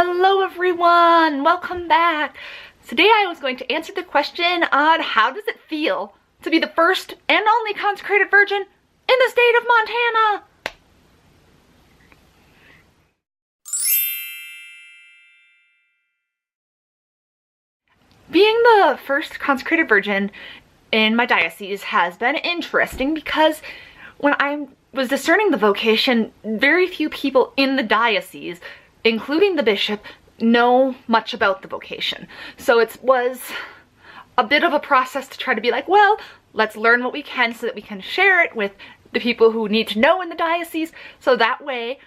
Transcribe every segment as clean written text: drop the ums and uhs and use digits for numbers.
Hello everyone, welcome back. Today I was going to answer the question on how does it feel to be the first and only consecrated virgin in the state of Montana? Being the first consecrated virgin in my diocese has been interesting because when I was discerning the vocation, very few people in the diocese, including the bishop, know much about the vocation. So it was a bit of a process to try to be like, well, let's learn what we can so that we can share it with the people who need to know in the diocese, so that way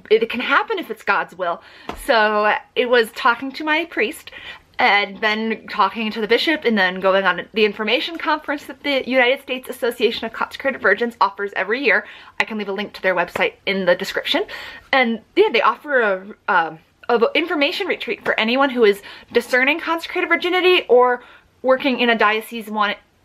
it can happen if it's God's will. So it was talking to my priest and then talking to the bishop and then going on the information conference that the United States Association of Consecrated Virgins offers every year. I can leave a link to their website in the description. And yeah, they offer a information retreat for anyone who is discerning consecrated virginity or working in a diocese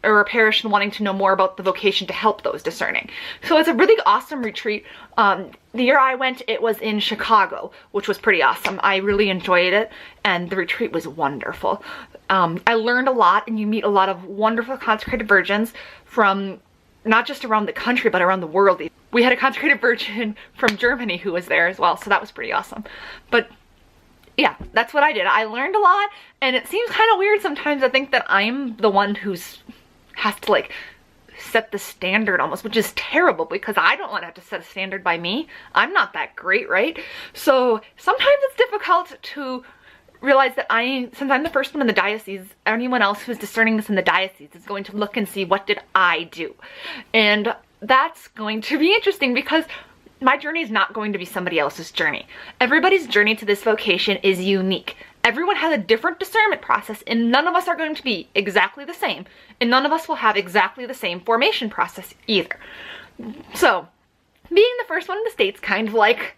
or a parish and wanting to know more about the vocation to help those discerning. So it's a really awesome retreat. The year I went, it was in Chicago, which was pretty awesome. I really enjoyed it, and the retreat was wonderful. I learned a lot, and you meet a lot of wonderful consecrated virgins from not just around the country, but around the world. We had a consecrated virgin from Germany who was there as well, so that was pretty awesome. But yeah, that's what I did. I learned a lot, and it seems kind of weird sometimes. I think that I'm the one who's has to like set the standard almost, which is terrible because I don't want to have to set a standard by me. I'm not that great, right? So sometimes it's difficult to realize that since I'm the first one in the diocese, anyone else who's discerning this in the diocese is going to look and see, what did I do? And that's going to be interesting because my journey is not going to be somebody else's journey. Everybody's journey to this vocation is unique. Everyone has a different discernment process, and none of us are going to be exactly the same, and none of us will have exactly the same formation process either. So, being the first one in the States, kind of like,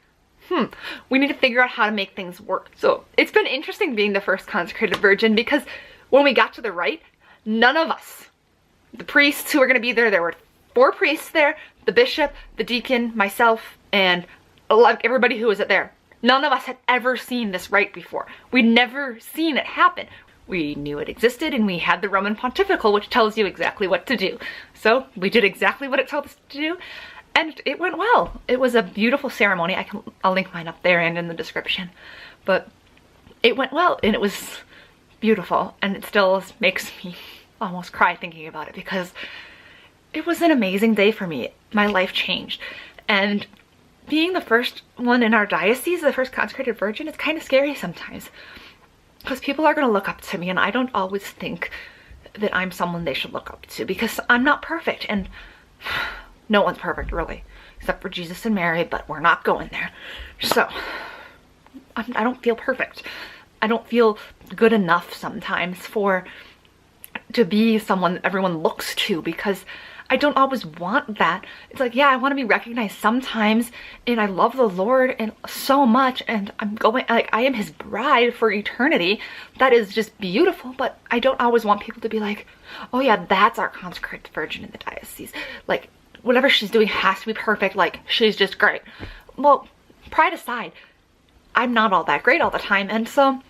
we need to figure out how to make things work. So, it's been interesting being the first consecrated virgin because when we got to the rite, none of us, the priests who were going to be there were 4 priests there, the bishop, the deacon, myself, and everybody who was there. None of us had ever seen this rite before. We'd never seen it happen. We knew it existed, and we had the Roman Pontifical, which tells you exactly what to do. So we did exactly what it told us to do, and it went well. It was a beautiful ceremony. I'll link mine up there and in the description. But it went well, and it was beautiful, and it still makes me almost cry thinking about it because it was an amazing day for me. My life changed, and being the first one in our diocese, the first consecrated virgin, it's kind of scary sometimes because people are going to look up to me, and I don't always think that I'm someone they should look up to because I'm not perfect, and no one's perfect really, except for Jesus and Mary, but we're not going there. So I don't feel perfect. I don't feel good enough sometimes to be someone that everyone looks to because I don't always want that. It's like, yeah, I want to be recognized sometimes, and I love the Lord and so much, and I am his bride for eternity. That is just beautiful, but I don't always want people to be like, oh yeah, that's our consecrated virgin in the diocese. Like, whatever she's doing has to be perfect, like, she's just great. Well, pride aside, I'm not all that great all the time, and so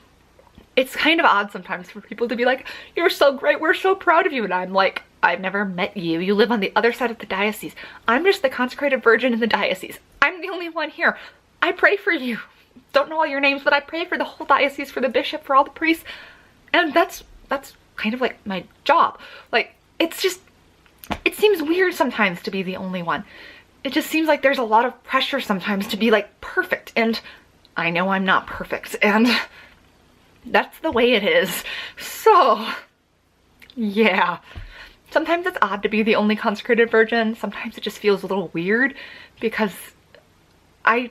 it's kind of odd sometimes for people to be like, you're so great, we're so proud of you, and I'm like, I've never met you. You live on the other side of the diocese. I'm just the consecrated virgin in the diocese. I'm the only one here. I pray for you. Don't know all your names, but I pray for the whole diocese, for the bishop, for all the priests. And that's kind of like my job. Like, it seems weird sometimes to be the only one. It just seems like there's a lot of pressure sometimes to be like perfect. And I know I'm not perfect. And that's the way it is. So, yeah. Sometimes it's odd to be the only consecrated virgin. Sometimes it just feels a little weird because I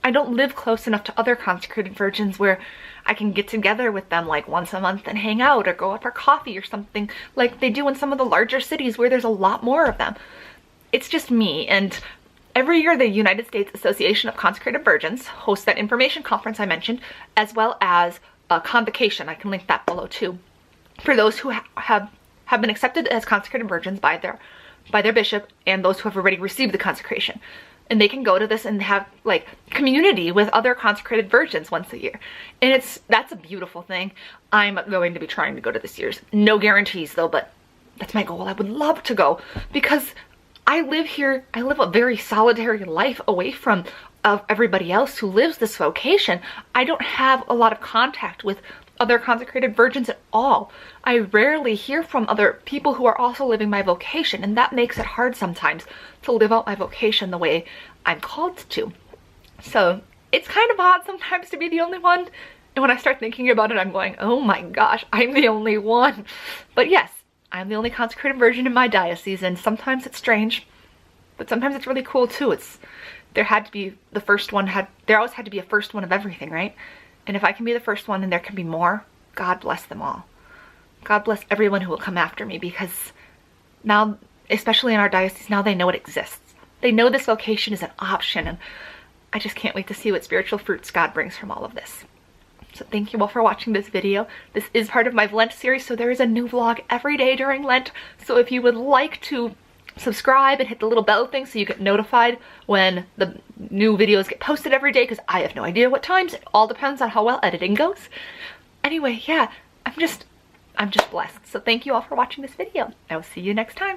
don't live close enough to other consecrated virgins where I can get together with them like once a month and hang out or go out for coffee or something like they do in some of the larger cities where there's a lot more of them. It's just me, and every year the United States Association of Consecrated Virgins hosts that information conference I mentioned, as well as a convocation. I can link that below too, for those who have been accepted as consecrated virgins by their bishop and those who have already received the consecration. and they can go to this and have like community with other consecrated virgins once a year. And that's a beautiful thing. I'm going to be trying to go to this year's. No guarantees though, but that's my goal. I would love to go because I live here. I live a very solitary life away from everybody else who lives this vocation. I don't have a lot of contact with other consecrated virgins at all. I rarely hear from other people who are also living my vocation, and that makes it hard sometimes to live out my vocation the way I'm called to. So it's kind of odd sometimes to be the only one, and when I start thinking about it, I'm going, oh my gosh, I'm the only one. But yes, I'm the only consecrated virgin in my diocese, and sometimes it's strange, but sometimes it's really cool too. There had to be the first one, there always had to be a first one of everything, right? And if I can be the first one and there can be more, God bless them all. God bless everyone who will come after me, because now, especially in our diocese, now they know it exists. They know this vocation is an option, and I just can't wait to see what spiritual fruits God brings from all of this. So thank you all for watching this video. This is part of my Lent series, so there is a new vlog every day during Lent. So if you would like to subscribe and hit the little bell thing so you get notified when the new videos get posted every day, because I have no idea what times. It all depends on how well editing goes. Anyway, yeah, I'm just blessed. So thank you all for watching this video. I will see you next time.